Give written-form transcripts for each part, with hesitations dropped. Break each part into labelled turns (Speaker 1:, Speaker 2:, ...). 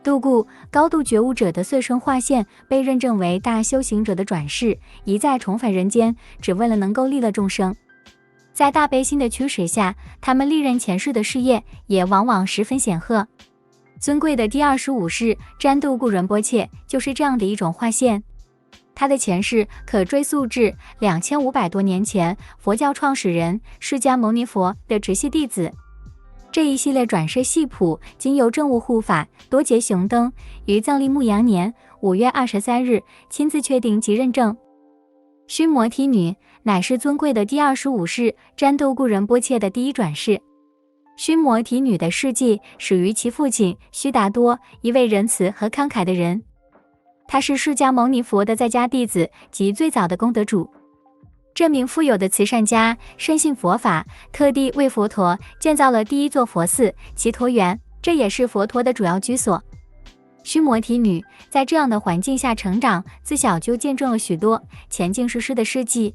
Speaker 1: 度故高度觉悟者的岁生化现被认证为大修行者的转世，一再重返人间，只为了能够利乐众生。在大悲心的驱使下，他们历任前世的事业也往往十分显赫。尊贵的第25世占度固仁波切就是这样的一种化现。他的前世可追溯至2500多年前，佛教创始人释迦牟尼佛的直系弟子。这一系列转世系谱经由政务护法多杰雄登于藏历牧羊年5月23日亲自确定及认证。须摩提女乃是尊贵的第25世占度固仁波切的第一转世。须摩提女的事迹始于其父亲须达多，一位仁慈和慷慨的人。他是释迦牟尼佛的在家弟子及最早的功德主。这名富有的慈善家深信佛法，特地为佛陀建造了第一座佛寺祇陀园，这也是佛陀的主要居所。须摩提女在这样的环境下成长，自小就见证了许多前进世师的事迹。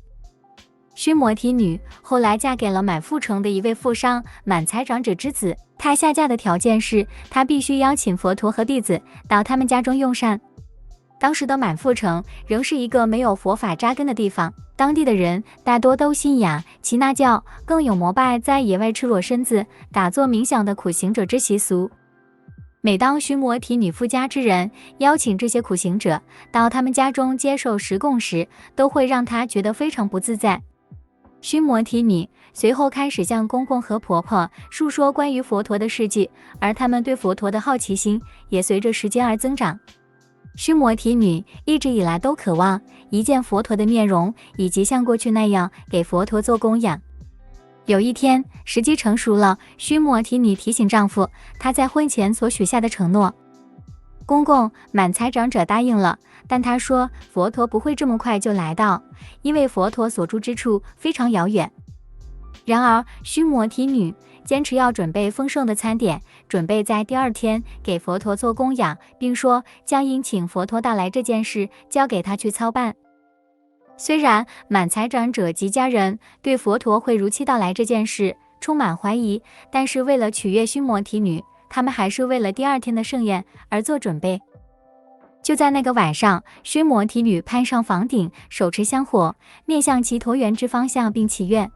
Speaker 1: 须摩提女后来嫁给了满富城的一位富商满财长者之子，她下嫁的条件是她必须邀请佛陀和弟子到他们家中用膳。当时的满富城仍是一个没有佛法扎根的地方，当地的人大多都信仰耆那教，更有膜拜在野外赤裸身子打坐冥想的苦行者之习俗。每当须摩提女夫家之人邀请这些苦行者到他们家中接受食供时，都会让她觉得非常不自在。须摩提女随后开始向公公和婆婆述说关于佛陀的事迹，而他们对佛陀的好奇心也随着时间而增长。须摩提女一直以来都渴望一见佛陀的面容，以及像过去那样给佛陀做供养。有一天，时机成熟了，须摩提女提醒丈夫她在婚前所许下的承诺。公公满财长者答应了，但他说佛陀不会这么快就来到，因为佛陀所住之处非常遥远。然而须摩提女坚持要准备丰盛的餐点，准备在第二天给佛陀做供养，并说将迎请佛陀到来这件事交给他去操办。虽然满财长者及家人对佛陀会如期到来这件事充满怀疑，但是为了取悦须摩提女，他们还是为了第二天的盛宴而做准备。就在那个晚上，须摩提女攀上房顶，手持香火，面向祇陀园之方向并祈愿。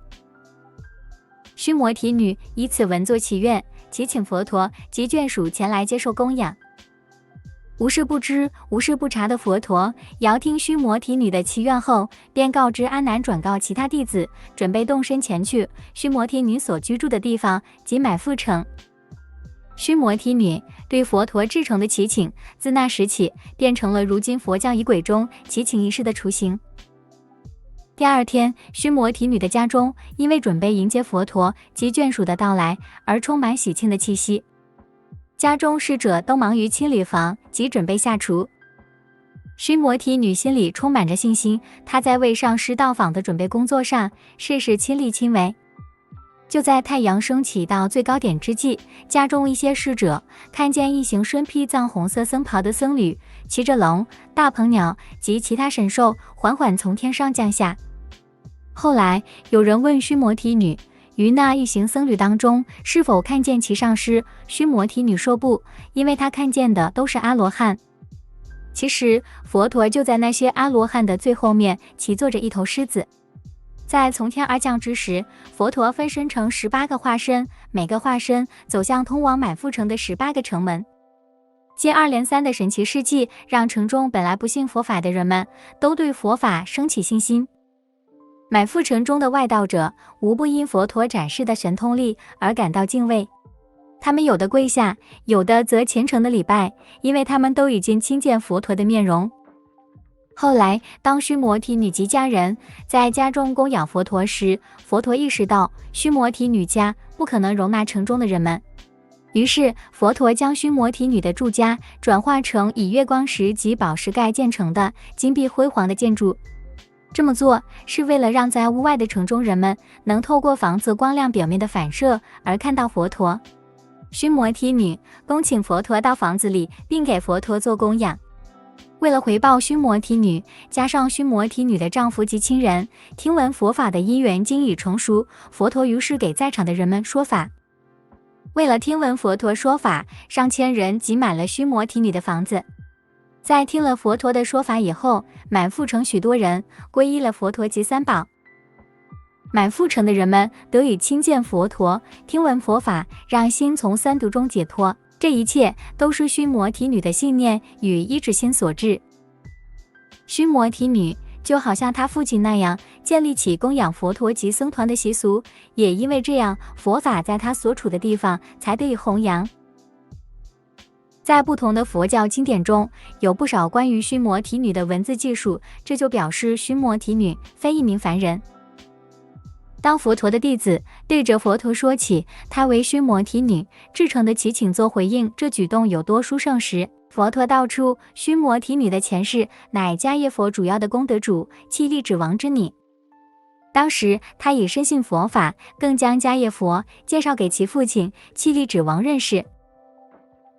Speaker 1: 须摩提女以此文作祈愿，祈请佛陀及眷属前来接受供养。无事不知、无事不察的佛陀遥听须摩提女的祈愿后，便告知阿难转告其他弟子，准备动身前去须摩提女所居住的地方，即满富城。须摩提女对佛陀至诚的祈请，自那时起变成了如今佛教仪轨中祈请仪式的雏形。第二天，须摩提女的家中因为准备迎接佛陀及眷属的到来而充满喜庆的气息。家中侍者都忙于清理房及准备下厨。须摩提女心里充满着信心，她在为上师到访的准备工作上事事亲力亲为。就在太阳升起到最高点之际，家中一些侍者看见一行身披藏红色僧袍的僧侣，骑着龙、大鹏鸟及其他神兽缓缓从天上降下。后来有人问须摩提女，于那一行僧侣当中是否看见其上师？须摩提女说不，因为她看见的都是阿罗汉。其实佛陀就在那些阿罗汉的最后面骑坐着一头狮子。在从天而降之时，佛陀分身成18个化身，每个化身走向通往满富城的18个城门。接二连三的神奇事迹让城中本来不信佛法的人们都对佛法升起信心。满富城中的外道者无不因佛陀展示的神通力而感到敬畏，他们有的跪下，有的则虔诚的礼拜，因为他们都已经亲见佛陀的面容。后来当须摩提女及家人在家中供养佛陀时，佛陀意识到须摩提女家不可能容纳城中的人们，于是佛陀将须摩提女的住家转化成以月光石及宝石盖建成的金碧辉煌的建筑。这么做是为了让在屋外的城中人们能透过房子光亮表面的反射而看到佛陀。须摩提女恭请佛陀到房子里，并给佛陀做供养。为了回报须摩提女，加上须摩提女的丈夫及亲人听闻佛法的因缘经已成熟，佛陀于是给在场的人们说法。为了听闻佛陀说法，上千人挤满了须摩提女的房子。在听了佛陀的说法以后，满腹城许多人皈依了佛陀及三宝。满腹城的人们得以亲见佛陀，听闻佛法，让心从三毒中解脱。这一切都是须摩提女的信念与依止心所致。须摩提女就好像他父亲那样，建立起供养佛陀及僧团的习俗，也因为这样，佛法在他所处的地方才得以弘扬。在不同的佛教经典中，有不少关于须摩提女的文字记述，这就表示须摩提女非一名凡人。当佛陀的弟子对着佛陀说起他为须摩提女至诚的祈请做回应，这举动有多殊胜时，佛陀道出须摩提女的前世乃迦叶佛主要的功德主契力止王之女。当时他已深信佛法，更将迦叶佛介绍给其父亲契力止王认识。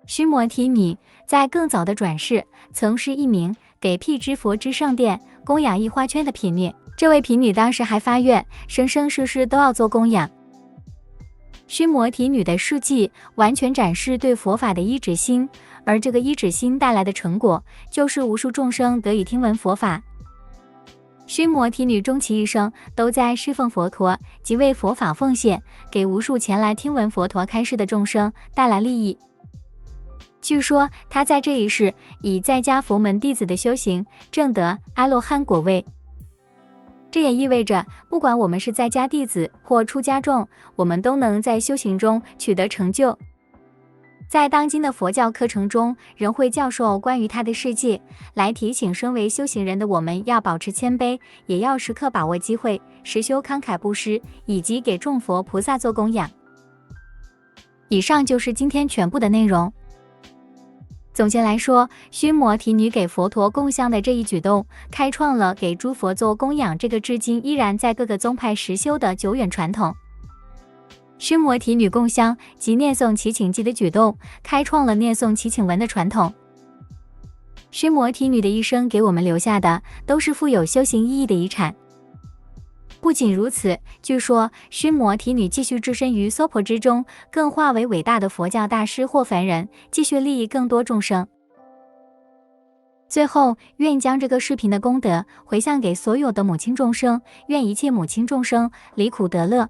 Speaker 1: 须摩提女在更早的转世曾是一名给辟支佛之圣殿供养一花圈的贫女，这位贫女当时还发愿生生世世都要做供养。须摩提女的事迹完全展示对佛法的依止心，而这个依止心带来的成果就是无数众生得以听闻佛法。须摩提女终其一生都在侍奉佛陀及为佛法奉献，给无数前来听闻佛陀开示的众生带来利益。据说他在这一世以在家佛门弟子的修行证得阿罗汉果位。这也意味着，不管我们是在家弟子或出家众，我们都能在修行中取得成就。在当今的佛教课程中，仍会教授关于他的事迹，来提醒身为修行人的我们要保持谦卑，也要时刻把握机会，实修慷慨布施，以及给众佛菩萨做供养。以上就是今天全部的内容。总结来说，须摩提女给佛陀供香的这一举动，开创了给诸佛做供养这个至今依然在各个宗派实修的久远传统。须摩提女供香及念诵祈请记的举动，开创了念诵祈请文的传统。须摩提女的一生给我们留下的，都是富有修行意义的遗产。不仅如此，据说须摩提女继续置身于娑婆之中，更化为伟大的佛教大师或凡人，继续利益更多众生。最后，愿将这个视频的功德回向给所有的母亲众生，愿一切母亲众生离苦得乐。